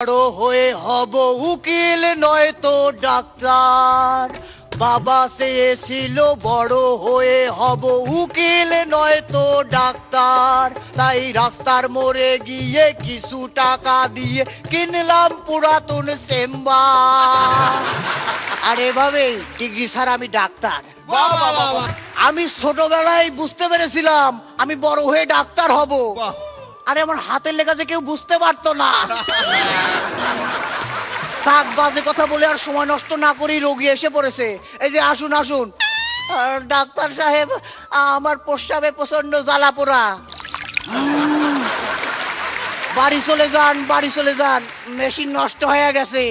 বড় হয়ে হব উকিল নয়তো ডাক্তার। বাবা চেয়েছিল বড় হয়ে হব উকিল নয়তো ডাক্তার। তাই রাস্তার মোড়ে গিয়ে কিছু টাকা দিয়ে কিনলাম পুরাতন চেম্বার। আর এভাবেই ডিগ্রি ছাড়া আমি ডাক্তার। আমি ছোটবেলায় বুঝতে পেরেছিলাম আমি বড় হয়ে ডাক্তার হব। আরে আমার হাতের লেখাতে কেউ বুঝতে পারতো না। থাক বাজে কথা বলে আর সময় নষ্ট না করি, রোগী এসে পড়েছে। এই যে আসুন আসুন। ডাক্তার সাহেব, আমার প্রস্রাবে প্রচন্ড জ্বালা পোড়া। বাড়ি চলে যান, বাড়ি চলে যান, মেশিন নষ্ট হয়ে গেছে।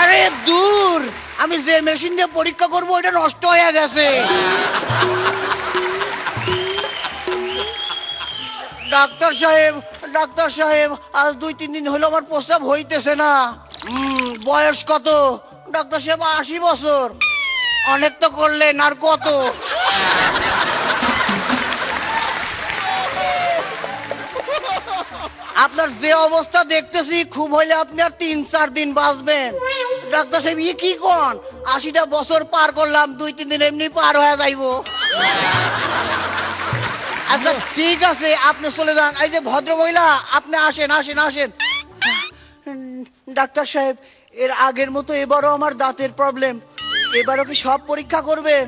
আরে দূর, আমি যে মেশিন দিয়ে পরীক্ষা করবো ওটা নষ্ট হয়ে গেছে। ডাক্তার সাহেব, ডাক্তার সাহেব, আজ 2-3 দিন হলো আমার প্রস্রাব হইতেছে না। বয়স কত? ডাক্তার সাহেব 80 বছর। অনেক তো করলেন, আর কত? আপনার যে অবস্থা দেখতেছি খুব হইলে আপনি আর 3-4 দিন বাঁচবেন। ডাক্তার সাহেব ই কি কোন? 80টা বছর পার করলাম, 2-3 দিন এমনি পার হয়ে যাইব। আচ্ছা ঠিক আছে, আপনি চলে যান। এই যে ভদ্র মহিলা, আপনি আসেন আসেন আসেন। ডাক্তার সাহেব, এর আগের মতো এবারও আমার দাঁতের প্রবলেম। এবারও কি সব পরীক্ষা করবেন?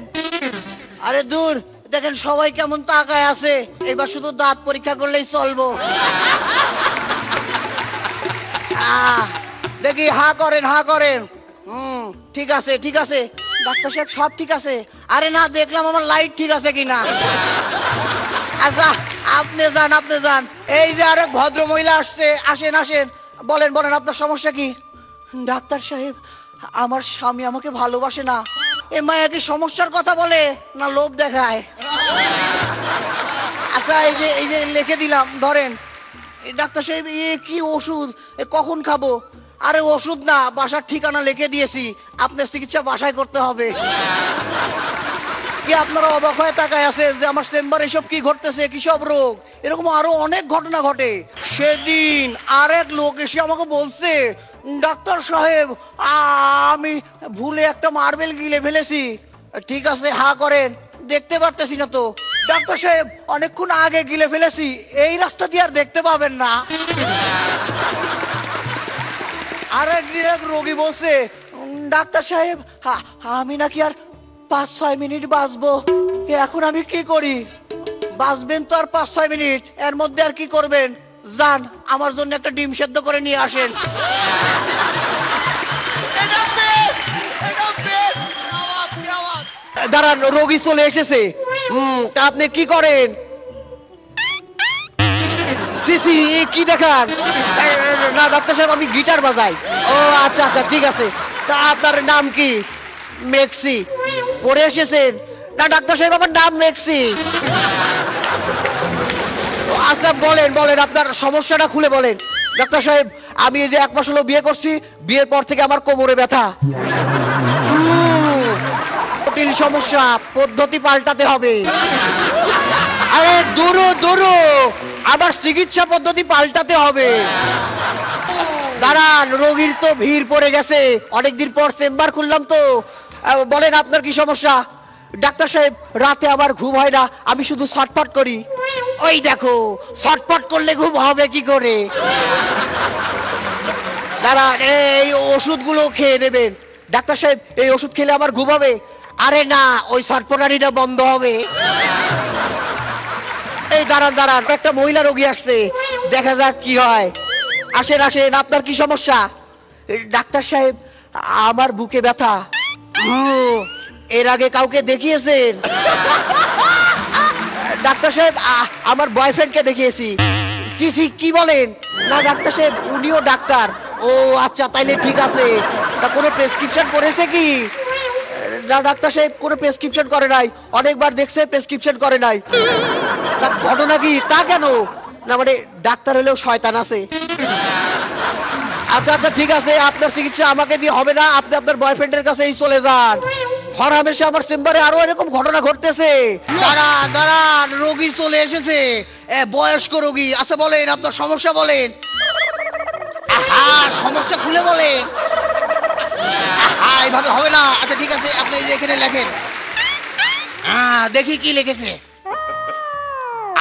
আরে দূর, দেখেন সবাই কেমন তাকায় আছে। এবার শুধু দাঁত পরীক্ষা করলেই চলবো। দেখি হা করেন, হা করেন। ঠিক আছে ঠিক আছে। ডাক্তার সাহেব সব ঠিক আছে? আরে না, দেখলাম আমার লাইট ঠিক আছে কিনা। আচ্ছা আপনি যান, আপনি যান। এই যে আরেক ভদ্র মহিলা আসছে, আসেন আসেন। বলেন বলেন, আপনার সমস্যা কি? ডাক্তার সাহেব, আমার স্বামী আমাকে ভালোবাসে না। এ মায়া কি সমস্যার কথা বলে না লোভ দেখায়? আচ্ছা এই যে লিখে দিলাম, ধরেন। ডাক্তার সাহেব এ কি ওষুধ, কখন খাবো? আরে ওষুধ না, বাসার ঠিকানা লিখে দিয়েছি, আপনার চিকিৎসা বাসায় করতে হবে। কি আপনারা অবাক হয়ে তাকায় আছে যে আমার চেম্বারে এসব কি ঘটতেছে, কি সব রোগ? এরকম আরো অনেক ঘটনা ঘটে। সেদিন আরেক লোক এসে আমাকে বলছে, ডাক্তার সাহেব আমি ভুলে একটা মার্বেল গিলে ফেলেছি। ঠিক আছে, হা করেন, দেখতে পারতেছি না তো। ডাক্তার সাহেব অনেকক্ষণ আগে গিলে ফেলেছি, এই রাস্তা দিয়ে আর দেখতে পাবেন না। আরেকদিন এক রোগী বলছে, ডাক্তার সাহেব আমি নাকি আর 5-6 মিনিট বাঁচবো। এখন আমি কি করি? বাঁচবেন তো আর 5-6 মিনিট, এর মধ্যে আর কি করবেন? যান, আমার জন্য একটা ডিম সেদ্ধ করে নিয়ে আসেন। দাঁড়ান, রোগী চলে এসেছে। তা আপনি কি করেন? সিসি কি দেখান? না ডাক্তার সাহেব, আমি গিটার বাজাই। ও আচ্ছা আচ্ছা, ঠিক আছে। তা আপনার নাম কি? মেক্সি। পড়ে এসেছেন? না ডাক্তার সাহেব, আমার নাম মেক্সি। আচ্ছা বলেন বলেন, আপনার সমস্যাটা খুলে বলেন। ডাক্তার সাহেব, আমি এই যে 1 মাস হলো বিয়ে করছি, বিয়ের পর থেকে আমার কোমরে ব্যথা। জটিল সমস্যা, পদ্ধতি পাল্টাতে হবে। আরে দূরু দূরু, আবার চিকিৎসা পদ্ধতি পাল্টাতে হবে। দাঁড়ান, রোগীর তো ভিড় পড়ে গেছে, অনেকদিন পর চেম্বার খুললাম তো। বলেন আপনার কি সমস্যা? ডাক্তার সাহেব, রাতে আবার ঘুম হয় না, আমি শুধু ছটফট করি। ওই দেখো, ছটফট করলে ঘুম হবে কি করে? দাঁড়ান, এই ওষুধগুলো খেয়ে নেবেন। ডাক্তার সাহেব, এই ওষুধ খেলে আমার ঘুম হবে? আরে না, ওই ছটফটানিটা বন্ধ হবে। এই দাঁড়ান দাঁড়ান, একটা মহিলা রোগী আসছে, দেখা যাক কি হয়। আসেন আসেন, আপনার কি সমস্যা? ডাক্তার সাহেব, আমার বুকে ব্যথা। এর আগে কাউকে দেখিয়েছেন? ডাক্তার সাহেব, আমার বয়ফ্রেন্ডকে দেখিয়েছি। সিসি কি বলেন? না ডাক্তার সাহেব, উনিও ডাক্তার। ও আচ্ছা, তাইলে ঠিক আছে। তা কোনো প্রেসক্রিপশন করেছে কি? না ডাক্তার সাহেব, কোনো প্রেসক্রিপশন করে নাই। অনেকবার দেখছে, প্রেসক্রিপশন করে নাই। তা ঘটনা কি? তা কেন? না মানে ডাক্তার হলেও শয়তান আছে। আচ্ছা আচ্ছা ঠিক আছে, আপনার চিকিৎসা আমাকে দিয়ে হবে না, আপনি আপনার বয়ফ্রেন্ডের কাছেই চলে যান। হরহামেশা আমার চেম্বারে আরো এরকম ঘটনা ঘটতেছে। দাঁড়ান দাঁড়ান, রোগী চলে এসেছে, বয়স্ক রোগী। আচ্ছা বলেন, আপনার সমস্যা বলেন। সমস্যা খুলে বলে। এইভাবে হবে না। আচ্ছা ঠিক আছে, আপনি এই যে এখানে লেখেন। দেখি কি লিখেছে।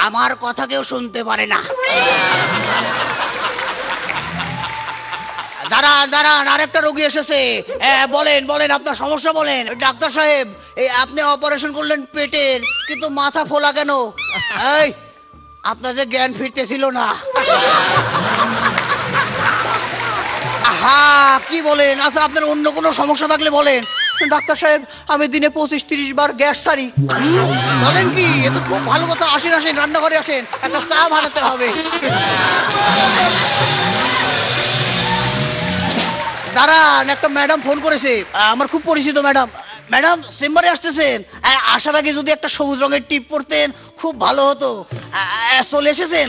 আমার কথা কেউ শুনতে পারে না। দাঁড়ান দাঁড়ান, আরেকটা রোগী এসেছে। বলেন বলেন, আপনার সমস্যা বলেন। ডাক্তার সাহেব, আপনি অপারেশন করলেন পেটের, কিন্তু মাথা ফোলা কেন? এই, আপনার যে জ্ঞান ফিরতেছিল না। কি বলেন? আচ্ছা, আপনার অন্য কোনো সমস্যা থাকলে বলেন। ডাক্তার সাহেব, আমি দিনে 25-30 বার গ্যাস ছাড়ি। বলেন কি? এ তো খুব ভালো কথা। আসেন আসেন, রান্নাঘরে আসেন, একটা চা বানাতে হবে। দাঁড়ান, একটা ম্যাডাম ফোন করেছে, আমার খুব পরিচিত ম্যাডাম। ম্যাডাম চেম্বারে আসতেছেন? আসার আগে যদি একটা সবুজ রঙের টিপ পরতেন খুব ভালো হতো। চলে এসেছেন?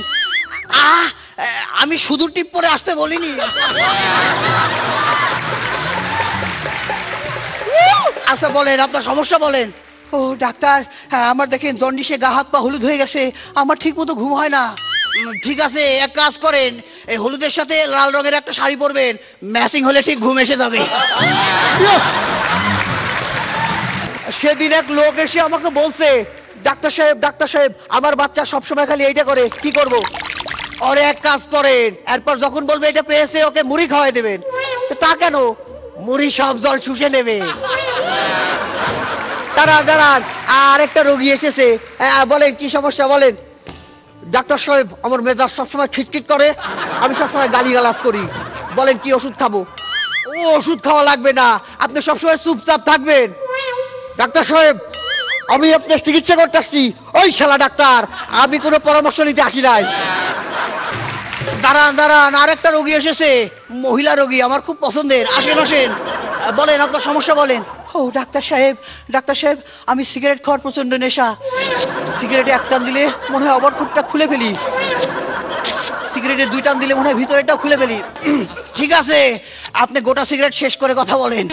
আমি শুধু টিপ পরে আসতে বলিনি। আচ্ছা বলেন, আপনার সমস্যা বলেন। ও ডাক্তার, আমার দেখেন জন্ডিসে গা হাত পা হলুদ হয়ে গেছে, আমার ঠিক মতো ঘুম হয় না। ঠিক আছে, এক কাজ করেন, এই হলুদের সাথে লাল রঙের একটা শাড়ি পরবেন, ম্যাচিং হলে ঠিক ঘুম এসে যাবে। সেদিন এক লোক এসে আমাকে বলছে, ডাক্তার সাহেব আমার বাচ্চা সবসময় খালি এইটা করে, কি করব? ওরে এক কাজ করেন, এরপর যখন বলবে এটা পেয়েছে ওকে মুড়ি খাওয়াই দেবেন। তা কেন? মুড়ি সব জল শুষে নেবে। দাঁড়ান, আর একটা রোগী এসেছে। বলেন কি সমস্যা বলেন। ডাক্তার সাহেব, আমার মেজাজ সবসময় খিটখিট করে, আমি সবসময় গালিগালাজ করি। বলেন কি ওষুধ খাবো? ও ওষুধ খাওয়া লাগবে না, আপনি সবসময় চুপচাপ থাকবেন। ডাক্তার সাহেব, আমি আপনার চিকিৎসা করতে আসছি। ওই শালা ডাক্তার, আমি কোনো পরামর্শ নিতে আসি নাই। দাঁড়ান, আরেকটা রোগী এসেছে, মহিলা রোগী, আমার খুব পছন্দের। আসেন আসেন, বলেন আপনার সমস্যা বলেন। ও ডাক্তার সাহেব, আমি সিগারেট খাওয়ার প্রচন্ড নেশা। সিগারেটে এক টান দিলে মনে হয় ওভারকোটটা খুলে ফেলি, সিগারেটে 2 টান দিলে মনে হয় ভিতরেটাও খুলে ফেলি। ঠিক আছে, আপনি গোটা সিগারেট শেষ করে কথা বলেন।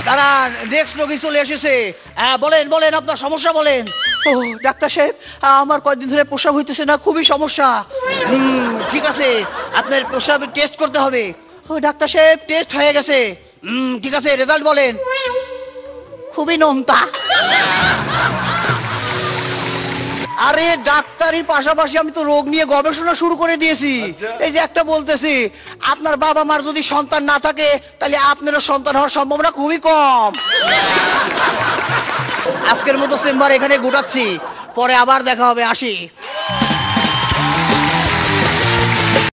দাঁড়ান, নেক্সট রোগী চলে এসেছে। বলেন আপনার সমস্যা বলেন। ও ডাক্তার সাহেব, আমার কয়েকদিন ধরে প্রস্রাব হইতেছে না, খুবই সমস্যা। ঠিক আছে, আপনার প্রস্রাব টেস্ট করতে হবে। ও ডাক্তার সাহেব, টেস্ট হয়ে গেছে। ঠিক আছে, রেজাল্ট বলেন। খুবই নোনতা। আরে ডাক্তারির পাশাপাশি আমি তো রোগ নিয়ে গবেষণা শুরু করে দিয়েছি। এই যে একটা বলতেছি, আপনার বাবা মার যদি সন্তান না থাকে তাহলে আপনারও সন্তান হওয়ার সম্ভাবনা খুবই কম। আজকের মতো চেম্বার এখানে গুটাচ্ছি, পরে আবার দেখা হবে, আসি।